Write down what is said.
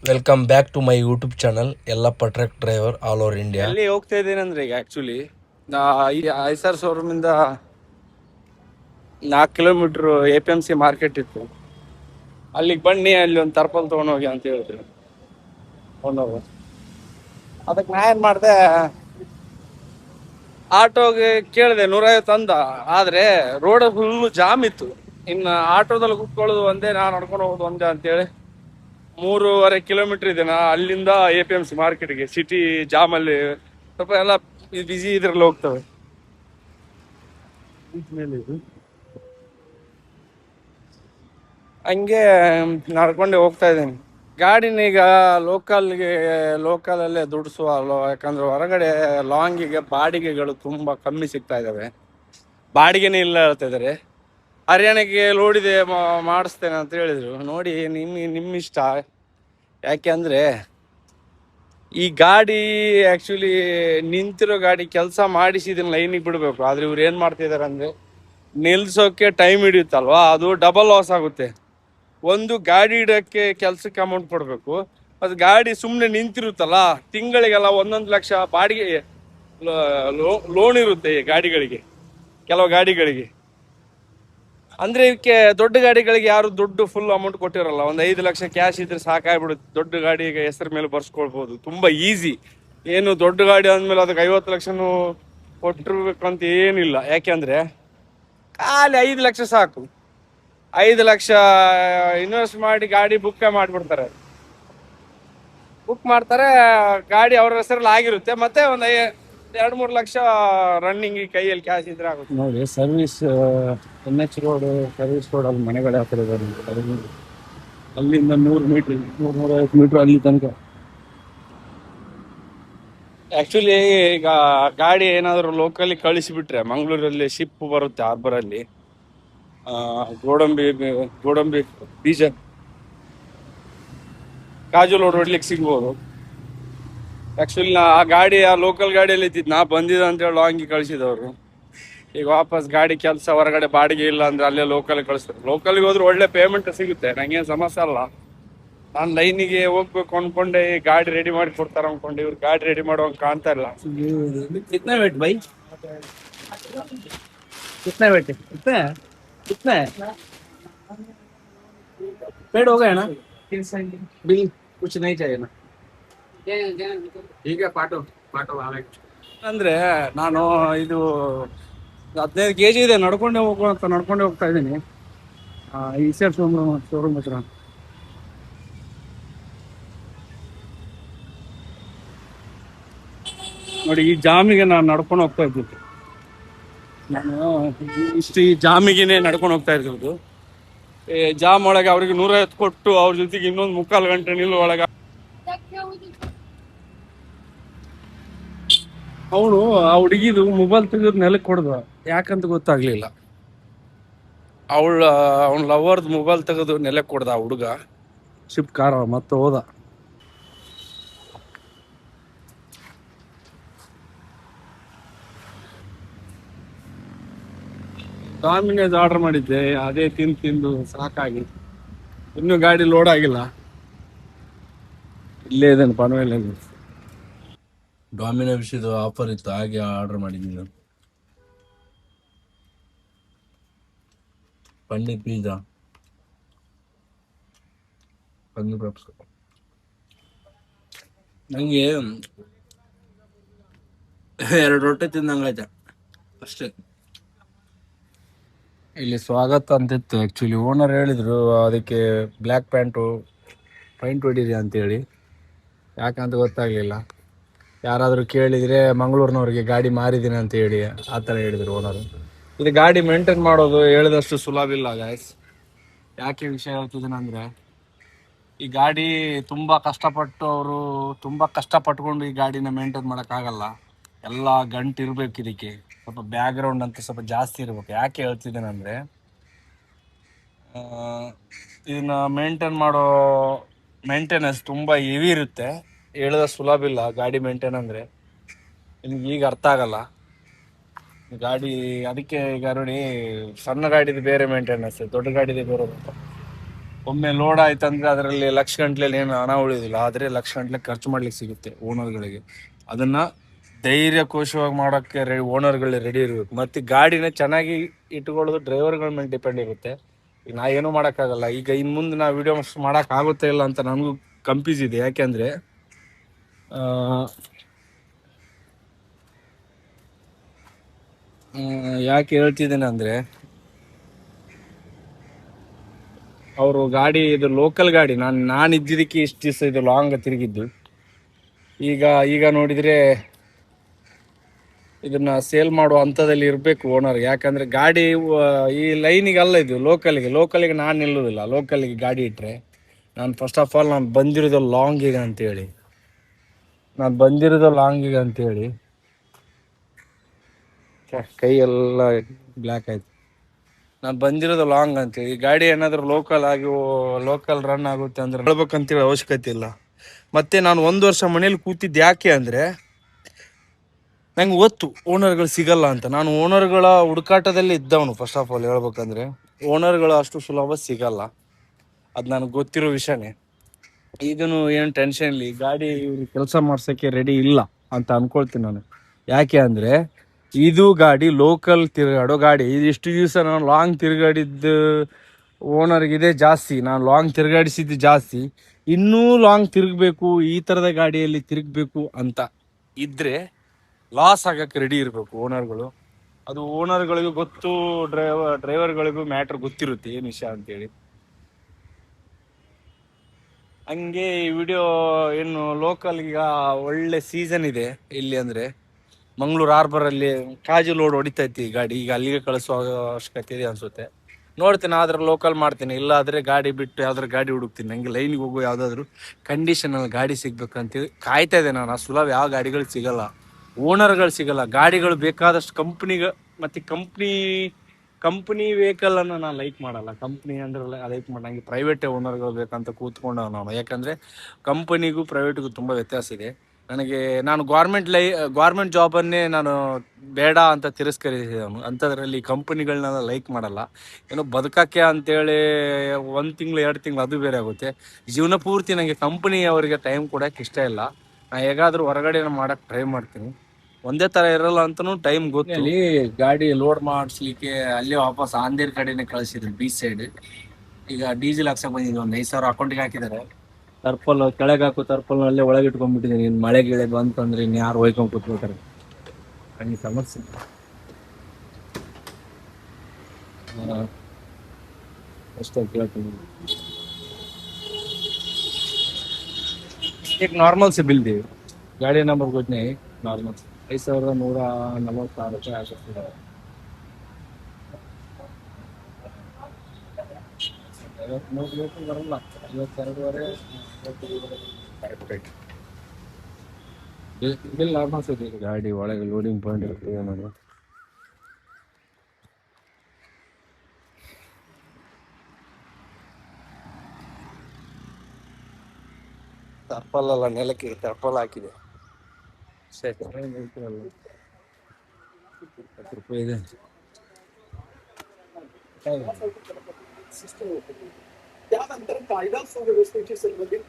Welcome back to my YouTube channel Yallappa truck driver all over India. ಎಲ್ಲಿ ಹೋಗ್ತಾ ಇದ್ದೇನೆ ಅಂದ್ರೆ ಈಗ ಆಕ್ಚುಲಿ ಈ ಐಸರ್ ಶೋರೂಮ್ ಇಂದ 4 ಕಿಲೋಮೀಟರ್ APMC ಮಾರ್ಕೆಟ್ ಇತ್ತು. ಅಲ್ಲಿಗೆ ಬನ್ನಿ, ಅಲ್ಲಿ ಒಂದು ತರ್ಪಲ್ ತಗೊಂಡೋಗಿ ಅಂತ ಹೇಳಿದ್ರು. ತಗೊಂಡೋಗ ಅದಕ್ಕೆ ನಾ ಏನ್ ಮಾಡಿದೆ, ಆಟೋಗೆ ಕೇಳಿದೆ 150 ಅಂದ. ಆದ್ರೆ ರೋಡ್ ಫುಲ್ ಜಾಮ್ ಇತ್ತು. ಇನ್ನು ಆಟೋದಲ್ಲಿ ಕುತ್ಕೊಳ್ಳೋದು ಒಂದೇ, ನಾ ನಡ್ಕೊಂಡು ಹೋಗೋದು ಒಂದೇ ಅಂತೇಳಿ 3.5 ಕಿಲೋಮೀಟರ್ ಇದೆ ಅಲ್ಲಿಂದ APMC ಮಾರ್ಕೆಟ್ಗೆ. ಸಿಟಿ ಜಾಮ್ ಅಲ್ಲಿ ಸ್ವಲ್ಪ ಎಲ್ಲ ಬಿಸಿ ಇದ್ರಲ್ಲಿ ಹೋಗ್ತವೆ. ಹಂಗೆ ನಡ್ಕೊಂಡೆ ಹೋಗ್ತಾ ಇದ್ದೀನಿ. ಗಾಡಿನ ಈಗ ಲೋಕಲಲ್ಲೇ ದುಡಿಸುವ, ಯಾಕಂದ್ರೆ ಹೊರಗಡೆ ಲಾಂಗಿಗೆ ಬಾಡಿಗೆಗಳು ತುಂಬಾ ಕಮ್ಮಿ ಸಿಗ್ತಾ ಇದಾವೆ. ಬಾಡಿಗೆನೇ ಇಲ್ಲ ಹೇಳ್ತಾ ಇದಾರೆ. ಹರಿಯಾಣಕ್ಕೆ ಲೋಡಿದೆ ಮಾಡಿಸ್ತೇನೆ ಅಂತ ಹೇಳಿದ್ರು. ನೋಡಿ, ನಿಮ್ಮ ಇಷ್ಟ. ಯಾಕೆ ಅಂದ್ರೆ ಈ ಗಾಡಿ ಆಕ್ಚುಲಿ ನಿಂತಿರೋ ಗಾಡಿ ಕೆಲಸ ಮಾಡಿಸಿ ಇದನ್ನ ಲೈನಿಗೆ ಬಿಡಬೇಕು. ಆದ್ರೆ ಇವ್ರು ಏನ್ ಮಾಡ್ತಿದಾರೆ ಅಂದ್ರೆ, ನಿಲ್ಸೋಕೆ ಟೈಮ್ ಹಿಡಿಯುತ್ತಲ್ವಾ, ಅದು ಡಬಲ್ ಲಾಸ್ ಆಗುತ್ತೆ. ಒಂದು ಗಾಡಿ ಇಡಕ್ಕೆ ಕೆಲ್ಸಕ್ಕೆ ಅಮೌಂಟ್ ಕೊಡ್ಬೇಕು, ಅದು ಗಾಡಿ ಸುಮ್ಮನೆ ನಿಂತಿರುತ್ತಲ್ಲ, ತಿಂಗಳಿಗೆಲ್ಲ 1,1 ಲಕ್ಷ ಬಾಡಿಗೆ ಲೋನ್ ಇರುತ್ತೆ ಈ ಗಾಡಿಗಳಿಗೆ, ಕೆಲವು ಗಾಡಿಗಳಿಗೆ. ಅಂದ್ರೆ ಇದಕ್ಕೆ ದೊಡ್ಡ ಗಾಡಿಗಳಿಗೆ ಯಾರು ದುಡ್ಡು ಫುಲ್ ಅಮೌಂಟ್ ಕೊಟ್ಟಿರಲ್ಲ. 1 5 ಲಕ್ಷ ಕ್ಯಾಶ್ ಇದ್ರೆ ಸಾಕಾಗ್ಬಿಡುತ್ತೆ. ದೊಡ್ಡ ಗಾಡಿಗೆ ಹೆಸರು ಮೇಲೆ ಬರ್ಸ್ಕೊಳ್ಬಹುದು, ತುಂಬಾ ಈಸಿ. ಏನು ದೊಡ್ಡ ಗಾಡಿ ಅಂದ್ಮೇಲೆ ಅದಕ್ಕೆ 50 ಲಕ್ಷನು ಕೊಟ್ಟಿರ್ಬೇಕಂತ ಏನಿಲ್ಲ. ಯಾಕೆಂದ್ರೆ ಖಾಲಿ 5 ಲಕ್ಷ ಸಾಕು. 5 ಲಕ್ಷ ಇನ್ವೆಸ್ಟ್ ಮಾಡಿ ಗಾಡಿ ಬುಕ್ ಮಾಡ್ಬಿಡ್ತಾರೆ. ಬುಕ್ ಮಾಡ್ತಾರೆ, ಗಾಡಿ ಅವ್ರ ಹೆಸರಲ್ಲಿ ಆಗಿರುತ್ತೆ. ಮತ್ತೆ ಒಂದು 2-3 ಲಕ್ಷ ರನ್ನಿಂಗ್ ಕೈಯಲ್ಲಿ ಕ್ಯಾಶ್ ಇದ್ರೆ ಆಗುತ್ತೆ. ನೋಡಿ, service NH road, service road ಅಲ್ಲಿ ಮನೆಗಳೇ ಹತ್ತಿರ ಇದ್ದಾರೆ. ಅಲ್ಲಿಂದ 100 ಮೀಟರ್, 150 ಮೀಟರ್ ಅಲ್ಲಿ ತನಕ. ಆಕ್ಚುಲಿ ಈಗ ಗಾಡಿ ಏನಾದ್ರು ಲೋಕಲಿ ಕಳಿಸಿಬಿಟ್ರೆ, ಮಂಗಳೂರಲ್ಲಿ ಶಿಪ್ ಬರುತ್ತೆ ಹಾರ್ಬರ್ ಅಲ್ಲಿ. ಗೋಡಂಬಿ ಬೀಜ ಕಾಜು ಲೋಡ್ ಹೊಡ್ಲಿಕ್ಕೆ ಸಿಗ್ಬೋದು. ಆಕ್ಚುಲಿ ಆ ಗಾಡಿ, ಆ ಲೋಕಲ್ ಗಾಡಿಯಲ್ಲಿ ಇದ್ದಿದ್ದು, ನಾ ಬಂದಿದ್ದ ಅಂತೇಳಿ ಲಾಂಗಿ ಕಳಿಸಿದವರು. ಈಗ ವಾಪಸ್ ಗಾಡಿ ಕೆಲಸ ಹೊರಗಡೆ ಬಾಡಿಗೆ ಇಲ್ಲ ಅಂದ್ರೆ ಅಲ್ಲೇ ಲೋಕಲ್ ಕಳಿಸ್ತಾರೆ. ಲೋಕಲ್ಗೆ ಹೋದ್ರೆ ಒಳ್ಳೆ ಪೇಮೆಂಟ್ ಸಿಗುತ್ತೆ, ನಂಗೇನು ಸಮಸ್ಯೆ ಅಲ್ಲ. ನಾನು ಲೈನಿಗೆ ಹೋಗ್ಬೇಕು ಅನ್ಕೊಂಡೆ, ಗಾಡಿ ರೆಡಿ ಮಾಡಿ ಕೊಡ್ತಾರೆ ಅನ್ಕೊಂಡೆ. ಇವ್ರು ಗಾಡಿ ರೆಡಿ ಮಾಡುವಂಗೆ ಕಾಣ್ತಾ ಇಲ್ಲ. कितना वेट भाई? कितना वेट है? कितना है? कितना है? पेड हो गया ना? बिल कुछ नहीं चाहिए ना? ठीक है, पाटो पाटो ಅಂದ್ರೆ ನಾನು ಇದು 15 kg ಇದೆ, ನಡ್ಕೊಂಡೇ ಹೋಗ್ತಾ ಇದ್ದೀನಿ ಈಸಿಯರ್ ಶೋರೂಮ್ ಹತ್ರ. ನೋಡಿ, ಈ ಜಾಮಿಗೆ ನಾನು ನಡ್ಕೊಂಡು ಹೋಗ್ತಾ ಇದ್ದಿದ್ದು. ನಾನು ಈ ಜಾಮಿಗೆನೆ ನಡ್ಕೊಂಡು ಹೋಗ್ತಾ ಇರ್ಬೋದು. ಜಾಮ್ ಒಳಗೆ ಅವ್ರಿಗೆ 150 ಕೊಟ್ಟು ಅವ್ರ ಜೊತೆಗೆ ಇನ್ನೊಂದು 3/4 ಗಂಟೆ ನಿಲ್ಲೋ ಒಳಗೆ ಅವನು ಆ ಹುಡುಗಿದು ಮೊಬೈಲ್ ತೆಗೆದು ನೆಲಕ್ಕೆ ಹೊಡೆದ. ಯಾಕಂತ ಗೊತ್ತಾಗ್ಲಿಲ್ಲ. ಅವ್ನ ಲವರ್ದು ಮೊಬೈಲ್ ತೆಗೆದು ನೆಲಕ್ಕೆ ಹೊಡೆದ ಆ ಹುಡುಗ. ಶಿಫ್ಟ್ ಕಾರ್ ಮತ್ತೆ ಹೋದ. ಡಾಮಿನೋಸ್ ಆರ್ಡರ್ ಮಾಡಿದ್ದೆ, ಅದೇ ತಿಂದು ಸಾಕಾಗಿ ಇನ್ನೂ ಗಾಡಿ ಲೋಡ್ ಆಗಿಲ್ಲ. ಇಲ್ಲೇ ಇದೇನು ಪನವೇಲಲ್ಲಿ. ಡಾಮಿನೋಸ್ ಆಫರ್ ಇತ್ತು, ಹಾಗೆ ಆರ್ಡರ್ ಮಾಡಿದ್ದೀನಿ. Paneer pizza, paneer puffs. ನಂಗೆ 2 ರೊಟ್ಟಿ ತಿಂದಂಗಾಯ್ತ ಅಷ್ಟೇ. ಇಲ್ಲಿ ಸ್ವಾಗತ ಅಂತಿತ್ತು. ಆ್ಯಕ್ಚುಲಿ ಓನರ್ ಹೇಳಿದರು ಅದಕ್ಕೆ ಬ್ಲ್ಯಾಕ್ ಪ್ಯಾಂಟು ಪೈಂಟ್ ಹೊಡೀರಿ ಅಂತೇಳಿ. ಯಾಕಂತ ಗೊತ್ತಾಗಲಿಲ್ಲ. ಯಾರಾದರೂ ಕೇಳಿದರೆ ಮಂಗಳೂರಿನವ್ರಿಗೆ ಗಾಡಿ ಮಾರಿದ್ದೀನಿ ಅಂತ ಹೇಳಿ ಆ ಥರ ಹೇಳಿದರು ಓನರು. ಇದು ಗಾಡಿ ಮೇಂಟೈನ್ ಮಾಡೋದು ಹೇಳಿದಷ್ಟು ಸುಲಭ ಇಲ್ಲ ಗಾಯ್ಸ್. ಯಾಕೆ ವಿಷಯ ಹೇಳ್ತಿದ್ದೀನಂದರೆ, ಈ ಗಾಡಿ ತುಂಬ ಕಷ್ಟಪಟ್ಕೊಂಡು ಈ ಗಾಡಿನ ಮೇಂಟೈನ್ ಮಾಡೋಕ್ಕಾಗಲ್ಲ. ಎಲ್ಲ ಗಂಟು ಇರಬೇಕು ಇದಕ್ಕೆ, ಸ್ವಲ್ಪ ಬ್ಯಾಕ್ಗ್ರೌಂಡ್ ಅಂತ ಸ್ವಲ್ಪ ಜಾಸ್ತಿ ಇರಬೇಕು. ಯಾಕೆ ಹೇಳ್ತಿದ್ದೇನೆಂದರೆ, ಇದನ್ನ ಮೇಂಟೆನೆನ್ಸ್ ತುಂಬ ಹೆವಿ ಇರುತ್ತೆ. ಹೇಳಿದ ಸುಲಭ ಇಲ್ಲ ಗಾಡಿ ಮೇಂಟೈನ್ ಅಂದರೆ. ನಿಮ್ಗೆ ಈಗ ಅರ್ಥ ಆಗಲ್ಲ ಗಾಡಿ. ಅದಕ್ಕೆ ಈಗ ನೋಡಿ, ಸಣ್ಣ ಗಾಡಿದು ಬೇರೆ ಮೇಂಟೆನೆನ್ಸ್, ದೊಡ್ಡ ಗಾಡಿದು ಬೇರೆ. ಒಮ್ಮೆ ಲೋಡ್ ಆಯ್ತಂದ್ರೆ ಅದರಲ್ಲಿ ಲಕ್ಷ ಗಂಟ್ಲೆ ಏನು ಹಣ ಉಳಿಯೋದಿಲ್ಲ, ಆದರೆ ಲಕ್ಷ ಗಂಟ್ಲೆ ಖರ್ಚು ಮಾಡ್ಲಿಕ್ಕೆ ಸಿಗುತ್ತೆ ಓನರ್ಗಳಿಗೆ. ಅದನ್ನ ಧೈರ್ಯಕೋಶವಾಗಿ ಮಾಡೋಕ್ಕೆ ಓನರ್ಗಳು ರೆಡಿ ಇರಬೇಕು. ಮತ್ತು ಗಾಡಿನ ಚೆನ್ನಾಗಿ ಇಟ್ಕೊಳ್ಳೋದು ಡ್ರೈವರ್ಗಳ ಮೇಲೆ ಡಿಪೆಂಡ್ ಇರುತ್ತೆ. ಈಗ ನಾ ಏನೂ ಮಾಡೋಕ್ಕಾಗಲ್ಲ. ಈಗ ಇನ್ನು ಮುಂದೆ ನಾ ವಿಡಿಯೋ ಮಾಡೋಕ್ಕಾಗುತ್ತೆ ಇಲ್ಲ ಅಂತ ನನಗೂ ಕನ್ಫ್ಯೂಸ್ ಇದೆ. ಯಾಕೆಂದರೆ ಯಾಕೆ ಹೇಳ್ತಿದ್ದೇನೆ ಅಂದರೆ, ಅವರು ಗಾಡಿ ಇದು ಲೋಕಲ್ ಗಾಡಿ, ನಾನು ಇದ್ದಿದ್ದಕ್ಕೆ ಇಷ್ಟು ದಿವಸ ಇದು ಲಾಂಗ್ ತಿರುಗಿದ್ದು. ಈಗ ನೋಡಿದರೆ ಇದನ್ನ ಸೇಲ್ ಮಾಡುವ ಹಂತದಲ್ಲಿ ಇರಬೇಕು ಓನರ್. ಯಾಕಂದರೆ ಗಾಡಿ ಈ ಲೈನಿಗೆ ಅಲ್ಲ, ಇದು ಲೋಕಲಿಗೆ ನಾನು ನಿಲ್ಲೋದಿಲ್ಲ. ಲೋಕಲಿಗೆ ಗಾಡಿ ಇಟ್ಟರೆ ನಾನು ಫಸ್ಟ್ ಆಫ್ ಆಲ್ ನಾನು ಬಂದಿರೋದು ಲಾಂಗಿಗೆ ಅಂತೇಳಿ ಕೈ ಎಲ್ಲ ಬ್ಲ್ಯಾಕ್ ಆಯ್ತು. ನಾನು ಬಂದಿರೋದು ಲಾಂಗ್ ಅಂತೇಳಿ. ಈ ಗಾಡಿ ಏನಾದರೂ ಲೋಕಲ್ ರನ್ ಆಗುತ್ತೆ ಅಂದ್ರೆ ಹೇಳ್ಬೇಕಂತೇಳಿ ಅವಶ್ಯಕತೆ ಇಲ್ಲ. ಮತ್ತು ನಾನು 1 ವರ್ಷ ಮನೇಲಿ ಕೂತಿದ್ದು ಯಾಕೆ ಅಂದರೆ, ನಂಗೆ ಗೊತ್ತು ಓನರ್ಗಳು ಸಿಗಲ್ಲ ಅಂತ. ನಾನು ಓನರ್ಗಳ ಹುಡುಕಾಟದಲ್ಲಿ ಇದ್ದವನು. ಫಸ್ಟ್ ಆಫ್ ಆಲ್ ಹೇಳ್ಬೇಕಂದ್ರೆ ಓನರ್ಗಳು ಅಷ್ಟು ಸುಲಭ ಸಿಗಲ್ಲ, ಅದು ನನಗೆ ಗೊತ್ತಿರೋ ವಿಷಯನೇ. ಇದನ್ನು ಏನು ಟೆನ್ಷನ್ ಇಲ್ಲ, ಗಾಡಿ ಕೆಲಸ ಮಾಡ್ಸೋಕ್ಕೆ ರೆಡಿ ಇಲ್ಲ ಅಂತ ಅಂದ್ಕೊಳ್ತೀನಿ ನಾನು. ಯಾಕೆ ಅಂದರೆ ಇದು ಗಾಡಿ ಲೋಕಲ್ ತಿರುಗಾಡೋ ಗಾಡಿ. ಇದಿಷ್ಟು ದಿವಸ ನಾನು ಲಾಂಗ್ ತಿರುಗಾಡಿದ್ದು ಓನರ್ಗಿದೆ ಜಾಸ್ತಿ, ನಾನು ಲಾಂಗ್ ತಿರುಗಾಡಿಸಿದ್ದು ಜಾಸ್ತಿ. ಇನ್ನೂ ಲಾಂಗ್ ತಿರುಗಬೇಕು, ಈ ಥರದ ಗಾಡಿಯಲ್ಲಿ ತಿರುಗಬೇಕು ಅಂತ ಇದ್ದರೆ ಲಾಸ್ ಆಗಕ್ಕೆ ರೆಡಿ ಇರಬೇಕು ಓನರ್ಗಳು. ಅದು ಓನರ್ಗಳಿಗೂ ಗೊತ್ತು, ಡ್ರೈವರ್ಗಳಿಗೂ ಮ್ಯಾಟ್ರ್ ಗೊತ್ತಿರುತ್ತೆ ಏನು ವಿಷಯ ಅಂತೇಳಿ. ಹಂಗೆ ಈ ವಿಡಿಯೋ ಏನು ಲೋಕಲ್ ಈಗ ಒಳ್ಳೆ ಸೀಸನ್ ಇದೆ ಇಲ್ಲಿ. ಅಂದರೆ ಮಂಗಳೂರು ಹಾರ್ಬರಲ್ಲಿ ಕಾಜು ಲೋಡ್ ಹೊಡಿತೈತಿ ಗಾಡಿ. ಈಗ ಅಲ್ಲಿಗೆ ಕಳಿಸೋ ಅವಶ್ಯಕತೆ ಇದೆ ಅನಿಸುತ್ತೆ. ನೋಡ್ತೀನಿ, ಆದ್ರೆ ಲೋಕಲ್ ಮಾಡ್ತೀನಿ, ಇಲ್ಲ ಆದರೆ ಗಾಡಿ ಬಿಟ್ಟು ಯಾವ್ದಾದ್ರು ಗಾಡಿ ಹುಡುಕ್ತೀನಿ. ನನಗೆ ಲೈನಿಗೆ ಹೋಗೋ ಯಾವುದಾದ್ರು ಕಂಡೀಷನಲ್ಲಿ ಗಾಡಿ ಸಿಗ್ಬೇಕಂತೇಳಿ ಕಾಯ್ತಾ ಇದೆ ನಾನು. ಸುಲಭ ಯಾವ ಗಾಡಿಗಳು ಸಿಗಲ್ಲ, ಓನರ್ಗಳು ಸಿಗಲ್ಲ. ಗಾಡಿಗಳು ಬೇಕಾದಷ್ಟು ಮತ್ತು ಕಂಪ್ನಿ ವೆಹಿಕಲನ್ನು ನಾನು ಲೈಕ್ ಮಾಡಲ್ಲ. ಕಂಪ್ನಿ ಅಂದ್ರೆ ಲೈಕ್ ಮಾಡಂಗೆ ಪ್ರೈವೇಟ್ ಓನರ್ಗಳು ಬೇಕಂತ ಕೂತ್ಕೊಂಡ ನಾನು. ಯಾಕಂದರೆ ಕಂಪನಿಗೂ ಪ್ರೈವೇಟ್ಗೂ ತುಂಬ ವ್ಯತ್ಯಾಸ ಇದೆ. ನಾನು ಗೌರ್ಮೆಂಟ್ ಜಾಬನ್ನೇ ನಾನು ಬೇಡ ಅಂತ ತಿರಸ್ಕರಿಸಿದವನು. ಅಂಥದ್ರಲ್ಲಿ ಕಂಪನಿಗಳನ್ನೆಲ್ಲ ಲೈಕ್ ಮಾಡಲ್ಲ. ಏನೋ ಬದುಕಕ್ಕೆ ಅಂತೇಳಿ 1 ತಿಂಗಳು 2 ತಿಂಗಳು ಅದು ಬೇರೆ ಆಗುತ್ತೆ. ಜೀವನ ಪೂರ್ತಿ ನನಗೆ ಕಂಪನಿ ಅವರಿಗೆ ಟೈಮ್ ಕೊಡೋಕ್ಕೆ ಇಷ್ಟ ಇಲ್ಲ. ನಾನು ಹೇಗಾದರೂ ಹೊರಗಡೆ ಮಾಡೋಕ್ಕೆ ಟ್ರೈ ಮಾಡ್ತೀನಿ. ಒಂದೇ ಥರ ಇರಲ್ಲ ಅಂತಲೂ ಟೈಮ್ ಗೊತ್ತು. ಅಲ್ಲಿ ಗಾಡಿ ಲೋಡ್ ಮಾಡಿಸ್ಲಿಕ್ಕೆ ಅಲ್ಲೇ ವಾಪಸ್ ಆಂಧೇರ್ ಕಡೆನೇ ಕಳಿಸಿದ್ರು, ಬೀಚ್ ಸೈಡ್. ಈಗ ಡೀಸೆಲ್ ಹಾಕ್ಸಕ್ಕೆ ಬಂದಿದ್ವಿ, ಒಂದು 5,000 ಅಕೌಂಟಿಗೆ ಹಾಕಿದ್ದಾರೆ. ಟರ್ಪಲ್ ಕೆಳಗೆ ಹಾಕು, ಟರ್ಪಲ್ ಅಲ್ಲೇ ಒಳಗೆ ಇಟ್ಕೊಂಡ್ಬಿಟ್ಟಿದ್ದೀನಿ. ಇನ್ನು ಮಳೆ ಗಿಳೆ ಬಂತಂದ್ರೆ ಇನ್ನು ಯಾರು ಹೋಯ್ಕೊಂಡು ಕೂತ್ಕೋತಾರೆ, ಹಂಗೆ ಸಮಸ್ಯೆ. ಅಷ್ಟೇ ಕೇಳ್ತೀನಿ. एक नॉर्मल से बिल दे, गाड़ी नंबर कुछ नहीं, नॉर्मल 5,146 रुपये आ सकते हैं. 53 ಬರಲ್ಲ, 52ವರೆ ಬಿಲ್ ನಾರ್ಮಲ್ ಸಿಗುತ್ತೆ. ಗಾಡಿ ಒಳಗೆ ಲೋಡಿಂಗ್ ಪಾಯಿಂಟ್ ಇರುತ್ತೆ ನನಗೆ. ಟರ್ಪಲ್ ಅಲ್ಲ, ನೆಲಕ್ಕೆ ಟರ್ಪಲ್ ಹಾಕಿದೆ. ಸರಿ, 10 ರೂಪಾಯಿ ಇದೆ. त्यानंतर कायदा सुव्यवस्थेची संबंधित